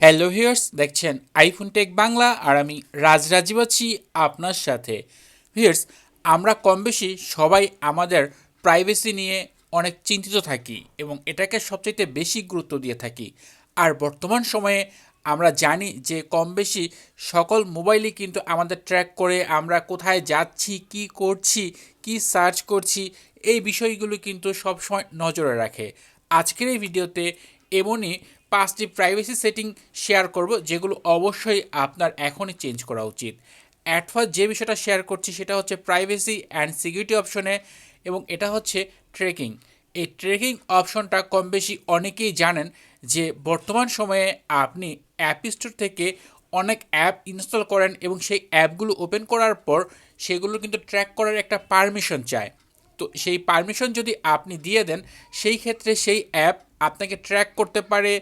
Hello viewers, দেখছেন iPhone take Bangla আর আমি রাজীব আছি আপনার সাথে। ভিউয়ার্স, আমরা কম বেশি সবাই আমাদের প্রাইভেসি নিয়ে অনেক চিন্তিত থাকি এবং এটাকে সবচেয়ে বেশি গুরুত্ব দিয়ে থাকি। আর বর্তমান সময়ে আমরা জানি যে কম বেশি সকল মোবাইলই কিন্তু আমাদের ট্র্যাক করে আমরা কোথায় যাচ্ছি, কি করছি, কি সার্চ করছি, এই বিষয়গুলো কিন্তু সবসময় নজরে রাখে। আজকের এই ভিডিওতে এমনই 5টি প্রাইভেসি সেটিং শেয়ার করব যেগুলো অবশ্যই আপনার এখনই চেঞ্জ করা উচিত। অ্যাট ফার্স্ট যে বিষয়টা শেয়ার করছি সেটা হচ্ছে প্রাইভেসি অ্যান্ড সিকিউরিটি অপশনে, এবং এটা হচ্ছে ট্রেকিং। এই ট্রেকিং অপশনটা কম বেশি অনেকেই জানেন যে বর্তমান সময়ে আপনি অ্যাপ স্টোর থেকে অনেক অ্যাপ ইনস্টল করেন এবং সেই অ্যাপগুলো ওপেন করার পর সেগুলো কিন্তু ট্র্যাক করার একটা পারমিশন চায়। তো সেই পারমিশন যদি আপনি দিয়ে দেন, সেই ক্ষেত্রে সেই অ্যাপ আপনাকে ট্র্যাক করতে পারে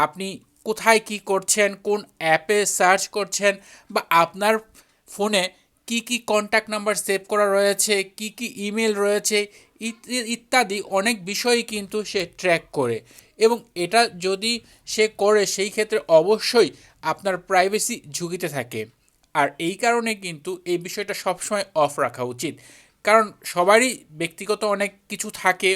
আপনি কোথায় কি করছেন, কোন অ্যাপে সার্চ করছেন, বা আপনার ফোনে কি কি কন্ট্যাক্ট নাম্বার সেভ করা রয়েছে, কি কি ইমেল রয়েছে, ইত্যাদি অনেক বিষয়ই কিন্তু সে ট্র্যাক করে। এবং এটা যদি সে করে সেই ক্ষেত্রে অবশ্যই আপনার প্রাইভেসি ঝুঁকিতে থাকে। আর এই কারণে কিন্তু এই বিষয়টা সবসময় অফ রাখা উচিত, কারণ সবারই ব্যক্তিগত অনেক কিছু থাকে,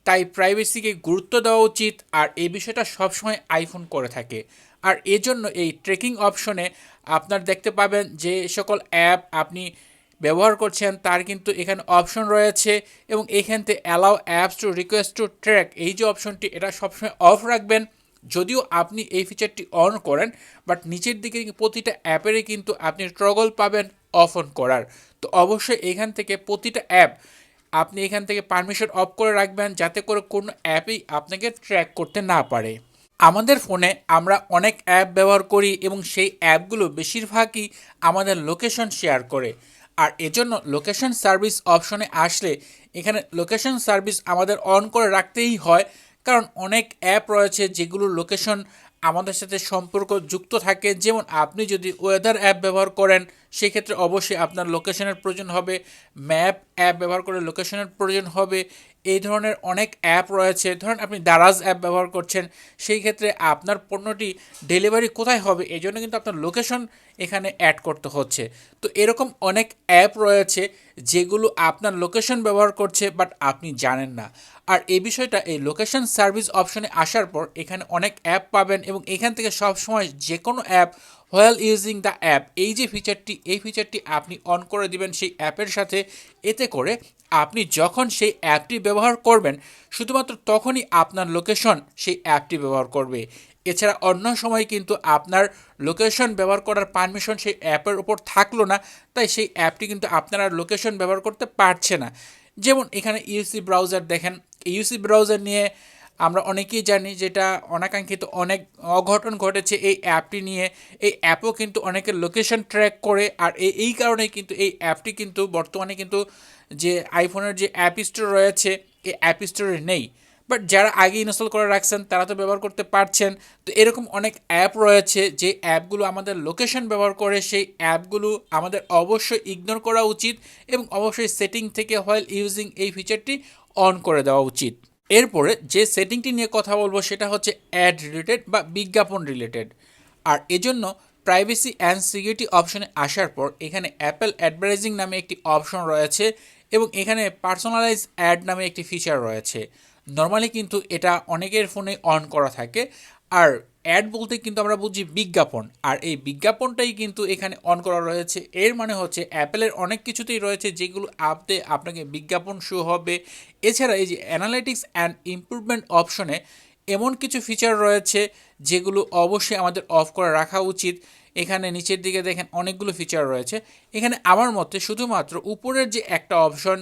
তাই প্রাইভেসিকে গুরুত্ব দেওয়া উচিত। আর এই বিষয়টা সবসময় আইফোন করে থাকে। আর এজন্য এই ট্রেকিং অপশনে আপনার দেখতে পাবেন যে সকল অ্যাপ আপনি ব্যবহার করছেন তার কিন্তু এখানে অপশন রয়েছে, এবং এখান থেকে allow apps to request to track, এই যে অপশনটি এটা সবসময় অফ রাখবেন। যদিও আপনি এই ফিচারটি অন করেন, বাট নিচের দিকে প্রতিটা অ্যাপেরই কিন্তু আপনি ট্রগল পাবেন অফ অন করার। তো অবশ্যই এখান থেকে প্রতিটা অ্যাপ আপনি এখান থেকে পারমিশন অফ করে রাখবেন, যাতে করে কোনো অ্যাপই আপনাকে ট্র্যাক করতে না পারে। আমাদের ফোনে আমরা অনেক অ্যাপ ব্যবহার করি এবং সেই অ্যাপগুলো বেশিরভাগই আমাদের লোকেশন শেয়ার করে। আর এজন্য লোকেশন সার্ভিস অপশনে আসলে এখানে লোকেশন সার্ভিস আমাদের অন করে রাখতেই হয়, কারণ অনেক অ্যাপ রয়েছে যেগুলো লোকেশন আমাদের সাথে সম্পর্ক যুক্ত থাকে। যেমন আপনি যদি ওয়েদার অ্যাপ ব্যবহার করেন, সেক্ষেত্রে অবশ্যই আপনার লোকেশনের প্রয়োজন হবে। ম্যাপ অ্যাপ ব্যবহার করে লোকেশনের প্রয়োজন হবে। এই ধরনের অনেক অ্যাপ রয়েছে। ধরেন আপনি দারাজ অ্যাপ ব্যবহার করছেন, সেই ক্ষেত্রে আপনার পণ্যটি ডেলিভারি কোথায় হবে এই জন্য কিন্তু আপনার লোকেশন এখানে অ্যাড করতে হচ্ছে। তো এরকম অনেক অ্যাপ রয়েছে যেগুলো আপনার লোকেশন ব্যবহার করছে, বাট আপনি জানেন না। আর এই বিষয়টা এই লোকেশন সার্ভিস অপশনে আসার পর এখানে অনেক অ্যাপ পাবেন, এবং এখান থেকে সবসময় যে কোনো app while using the app, এই যে ফিচারটি, এই ফিচারটি আপনি অন করে দিবেন সেই অ্যাপের সাথে। এতে করে আপনি যখন সেই অ্যাপটি ব্যবহার করবেন, শুধুমাত্র তখনই আপনার লোকেশন সেই অ্যাপটি ব্যবহার করবে। এছাড়া অন্য সময় কিন্তু আপনার লোকেশন ব্যবহার করার পারমিশন সেই অ্যাপের উপর থাকলো না, তাই সেই অ্যাপটি কিন্তু আপনার আর লোকেশন ব্যবহার করতে পারছে না। যেমন এখানে ইউসি ব্রাউজার দেখেন, ইউসি ব্রাউজার নিয়ে আমরা অনেকেই জানি যেটা অনাকাঙ্ক্ষিত অনেক অঘটন ঘটেছে এই অ্যাপটি নিয়ে। এই অ্যাপও কিন্তু অনেকের লোকেশন ট্র্যাক করে, আর এই কারণেই কিন্তু এই অ্যাপটি কিন্তু বর্তমানে কিন্তু যে আইফোনের যে অ্যাপ স্টোর রয়েছে এই অ্যাপ স্টোরে নেই। বাট যারা আগে ইনস্টল করে রাখছেন তারা তো ব্যবহার করতে পারছেন। তো এরকম অনেক অ্যাপ রয়েছে যে অ্যাপগুলো আমাদের লোকেশন ব্যবহার করে, সেই অ্যাপগুলো আমাদের অবশ্যই ইগনোর করা উচিত, এবং অবশ্যই সেটিং থেকে হোয়াইল ইউজিং এই ফিচারটি অন করে দেওয়া উচিত। এরপরে যে সেটিংটি নিয়ে কথা বলবো সেটা হচ্ছে অ্যাড রিলেটেড বা বিজ্ঞাপন রিলেটেড। আর এজন্য প্রাইভেসি অ্যান্ড সিকিউরিটি অপশনে আসার পর এখানে অ্যাপেল অ্যাডভার্টাইজিং নামে একটি অপশন রয়েছে, এবং এখানে পার্সোনালাইজ অ্যাড নামে একটি ফিচার রয়েছে। নর্মালি কিন্তু এটা অনেকের ফোনে অন করা থাকে। আর অ্যাড বলতে কিন্তু আমরা বুঝি বিজ্ঞাপন, আর এই বিজ্ঞাপনটাই কিন্তু এখানে অন করা রয়েছে। এর মানে হচ্ছে অ্যাপেলের অনেক কিছুতেই রয়েছে যেগুলো আপতে আপনাকে বিজ্ঞাপন শো হবে। এছাড়া এই যে অ্যানালাইটিক্স অ্যান্ড ইমপ্রুভমেন্ট অপশনে এমন কিছু ফিচার রয়েছে যেগুলো অবশ্যই আমাদের অফ করে রাখা উচিত। এখানে নিচের দিকে দেখেন অনেকগুলো ফিচার রয়েছে। এখানে আমার মতে শুধুমাত্র উপরের যে একটা অপশন,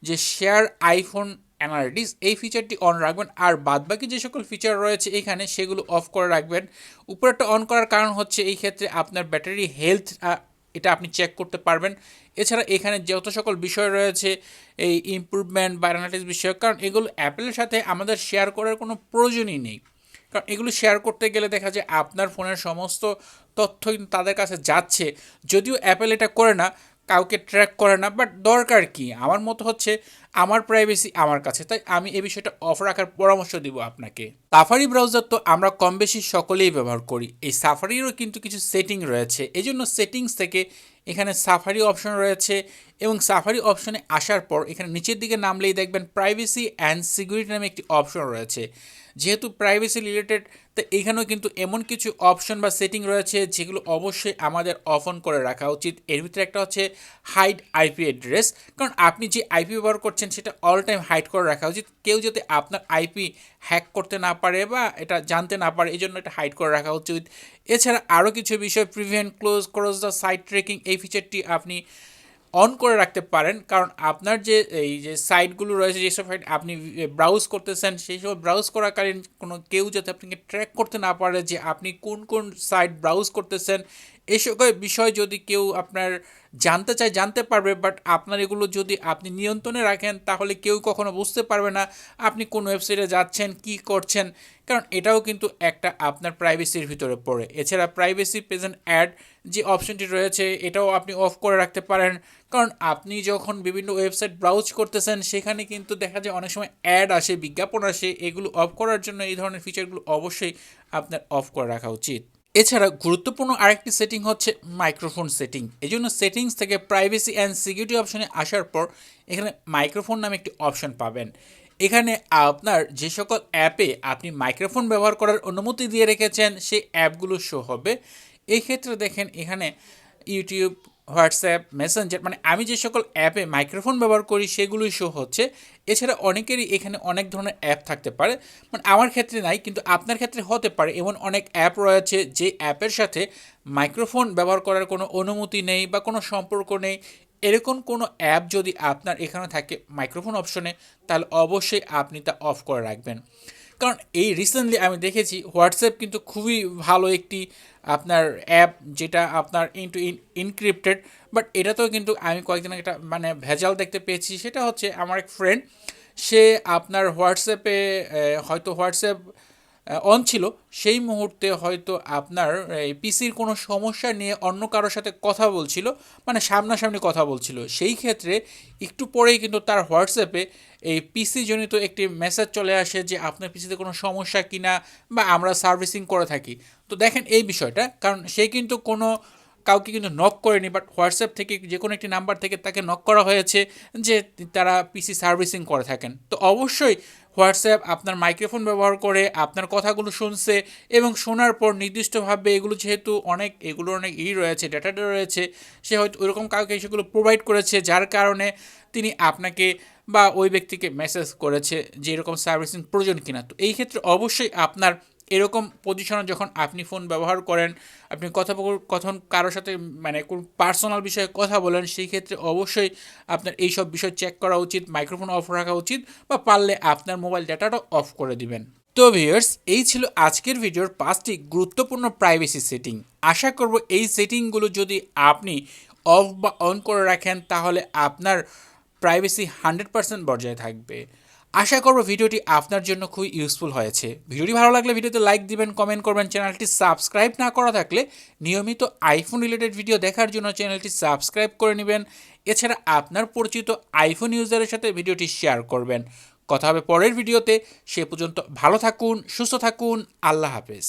যে শেয়ার আইফোন অ্যানালিটিক্স, এই ফিচারটি অন রাখবেন, আর বাদবাকি যে সকল ফিচার রয়েছে এখানে সেগুলো অফ করে রাখবেন। উপরেরটা অন করার কারণ হচ্ছে এই ক্ষেত্রে আপনার ব্যাটারি হেলথ এটা আপনি চেক করতে পারবেন। এছাড়া এখানে যত সকল বিষয় রয়েছে এই ইমপ্রুভমেন্ট বা অ্যানালিটিক্স বিষয়ক, কারণ এগুলো অ্যাপেলের সাথে আমাদের শেয়ার করার কোনো প্রয়োজনই নেই। কারণ এগুলো শেয়ার করতে গেলে দেখা যায় আপনার ফোনের সমস্ত তথ্য কিন্তু তাদের কাছে যাচ্ছে। যদিও অ্যাপেল এটা করে না, কাউকে ট্র্যাক করে না, বাট দরকার কি? আমার মতো হচ্ছে আমার প্রাইভেসি আমার কাছে, তাই আমি এই বিষয়টা অফ রাখার পরামর্শ দিব আপনাকে। সাফারি ব্রাউজার তো আমরা কম বেশি সকলেই ব্যবহার করি। এই সাফারিরও কিন্তু কিছু সেটিং রয়েছে, এই জন্য সেটিংস থেকে এখানে সাফারি অপশন রয়েছে, এবং সাফারি অপশনে আসার পর এখানে নিচের দিকে নামলেই দেখবেন প্রাইভেসি অ্যান্ড সিকিউরিটি নামে একটি অপশন রয়েছে। যেহেতু প্রাইভেসি রিলেটেড, তো এখানেও কিন্তু এমন কিছু অপশন বা সেটিং রয়েছে যেগুলো অবশ্যই আমাদের অফ অন করে রাখা উচিত। এর ভিতরে একটা হচ্ছে হাইড আইপি অ্যাড্রেস, কারণ আপনি যে আইপি ব্যবহার করছেন সেটা অল টাইম হাইড করে রাখা উচিত। কেউ যাতে আপনার আইপি হ্যাক করতে না পারে বা এটা জানতে না পারে, এই জন্য এটা হাইড করে রাখা উচিত। এছাড়া আরও কিছু বিষয়, প্রিভেন্ট ক্লোজ দ্য সাইট ট্রেকিং, এই ফিচারটি আপনি অন করে রাখতে পারেন, কারণ আপনার যে এই যে সাইটগুলো রয়েছে, যেসব সাইট আপনি ব্রাউজ করতেছেন, সেই সব ব্রাউজ করাকালীন কোনো কেউ যাতে আপনাকে ট্র্যাক করতে না পারে যে আপনি কোন কোন সাইট ব্রাউজ করতেছেন। এই সকল বিষয় যদি কেউ আপনার জানতে চায় জানতে পারবে, বাট আপনার এগুলো যদি আপনি নিয়ন্ত্রণে রাখেন তাহলে কেউ কখনো বুঝতে পারবে না আপনি কোন ওয়েবসাইটে যাচ্ছেন, কি করছেন, কারণ এটাও কিন্তু একটা আপনার প্রাইভেসির ভিতরে পড়ে। এছাড়া প্রাইভেসি প্রেজেন্ট অ্যাড যে অপশনটি রয়েছে এটাও আপনি অফ করে রাখতে পারেন, কারণ আপনি যখন বিভিন্ন ওয়েবসাইট ব্রাউজ করতেছেন সেখানে কিন্তু দেখা যায় অনেক সময় অ্যাড আসে, বিজ্ঞাপন আসে। এগুলো অফ করার জন্য এই ধরনের ফিচারগুলো অবশ্যই আপনার অফ করে রাখা উচিত। এছাড়া গুরুত্বপূর্ণ আরেকটি সেটিং হচ্ছে মাইক্রোফোন সেটিং। এই জন্য সেটিংস থেকে প্রাইভেসি অ্যান্ড সিকিউরিটি অপশনে আসার পর এখানে মাইক্রোফোন নামে একটি অপশন পাবেন। এখানে আপনার যে সকল অ্যাপে আপনি মাইক্রোফোন ব্যবহার করার অনুমতি দিয়ে রেখেছেন সেই অ্যাপগুলো শো হবে। এই ক্ষেত্রে দেখেন এখানে ইউটিউব, হোয়াটসঅ্যাপ, মেসেঞ্জার, মানে আমি যে সকল অ্যাপে মাইক্রোফোন ব্যবহার করি সেগুলোই শো হচ্ছে। এছাড়া অনেকেরই এখানে অনেক ধরনের অ্যাপ থাকতে পারে, মানে আমার ক্ষেত্রে নাই কিন্তু আপনার ক্ষেত্রে হতে পারে। এমন অনেক অ্যাপ রয়েছে যে অ্যাপের সাথে মাইক্রোফোন ব্যবহার করার কোনো অনুমতি নেই বা কোনো সম্পর্ক নেই। এরকম কোনো অ্যাপ যদি আপনার এখানে থাকে মাইক্রোফোন অপশনে, তাহলে অবশ্যই আপনি তা অফ করে রাখবেন। কারণ এই রিসেন্টলি আমি দেখেছি হোয়াটসঅ্যাপ কিন্তু খুবই ভালো একটি আপনার অ্যাপ, যেটা আপনার ইনক্রিপ্টেড, বাট এটাতেও কিন্তু আমি কয়েকদিন একটা মানে ভেজাল দেখতে পেয়েছি। সেটা হচ্ছে আমার এক ফ্রেন্ড, সে আপনার হোয়াটসঅ্যাপে হয়তো হোয়াটসঅ্যাপ অন ছিল, সেই মুহূর্তে হয়তো আপনার এই পিসির কোনো সমস্যা নিয়ে অন্য কারোর সাথে কথা বলছিল, মানে সামনাসামনি কথা বলছিল। সেই ক্ষেত্রে একটু পরেই কিন্তু তার হোয়াটসঅ্যাপে এই পিসি জনিত একটি মেসেজ চলে আসে যে আপনার পিসিতে কোনো সমস্যা কিনা বা আমরা সার্ভিসিং করে থাকি। তো দেখেন এই বিষয়টা, কারণ সে কিন্তু কোনো কাউকে কিন্তু নক করেনি, বাট হোয়াটসঅ্যাপ থেকে যে কোনো একটি নাম্বার থেকে তাকে নক করা হয়েছে যে তারা পিসি সার্ভিসিং করে থাকেন। তো অবশ্যই হোয়াটসঅ্যাপ আপনার মাইক্রোফোন ব্যবহার করে আপনার কথাগুলো শুনছে, এবং শোনার পর নির্দিষ্টভাবে এগুলো যেহেতু এগুলোর অনেক রয়েছে, ডেটাটা রয়েছে, সে হয়তো ওইরকম কাউকে সেগুলো প্রোভাইড করেছে, যার কারণে তিনি আপনাকে বা ওই ব্যক্তিকে মেসেজ করেছে যে এরকম সার্ভিসিং প্রয়োজন কিনা। তো এই ক্ষেত্রে অবশ্যই আপনার এরকম পজিশনে যখন আপনি ফোন ব্যবহার করেন, আপনি কথোপকথন কারোর সাথে মানে কোন পার্সোনাল বিষয়ে কথা বলেন, সেই ক্ষেত্রে অবশ্যই আপনার এই সব বিষয় চেক করা উচিত, মাইক্রোফোন অফ রাখা উচিত, বা পারলে আপনার মোবাইল ডাটাটাও অফ করে দিবেন। তো ভিউয়ার্স, এই ছিল আজকের ভিডিওর 5টি গুরুত্বপূর্ণ প্রাইভেসি সেটিং। আশা করব এই সেটিংগুলো যদি আপনি অফ বা অন করে রাখেন তাহলে আপনার প্রাইভেসি 100% বজায় থাকবে। আশা করব ভিডিওটি আপনার জন্য খুবই ইউজফুল হয়েছে। ভিডিওটি ভালো লাগলে ভিডিওতে লাইক দিবেন, কমেন্ট করবেন। চ্যানেলটি সাবস্ক্রাইব না করা থাকলে নিয়মিত আইফোন রিলেটেড ভিডিও দেখার জন্য চ্যানেলটি সাবস্ক্রাইব করে নেবেন। এছাড়া আপনার পরিচিত আইফোন ইউজারের সাথে ভিডিওটি শেয়ার করবেন। কথা হবে পরের ভিডিওতে। সে পর্যন্ত ভালো থাকুন, সুস্থ থাকুন। আল্লাহ হাফেজ।